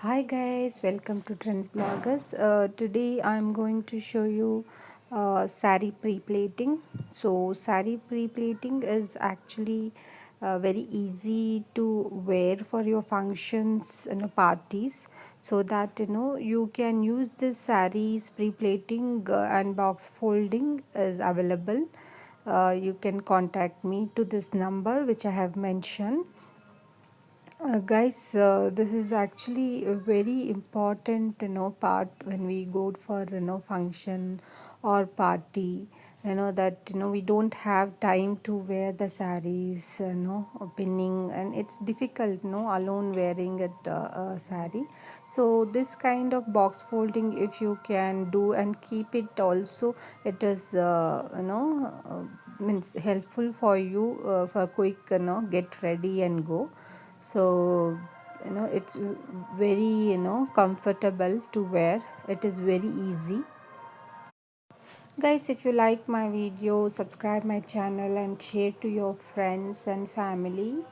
Hi guys, welcome to Trends Bloggers. Today I'm going to show you saree pre-plating. So saree pre-plating is actually very easy to wear for your functions and parties, so that you can use this sarees pre-plating and box folding is available. You can contact me to this number which I have mentioned. Guys, this is actually a very important part when we go for function or party. That we don't have time to wear the sarees, pinning, and it's difficult alone wearing it saree. So this kind of box folding, if you can do and keep it also, it is means helpful for you for quick get ready and go. So it's very comfortable to wear. It is very easy. Guys, if you like my video, subscribe my channel and share to your friends and family.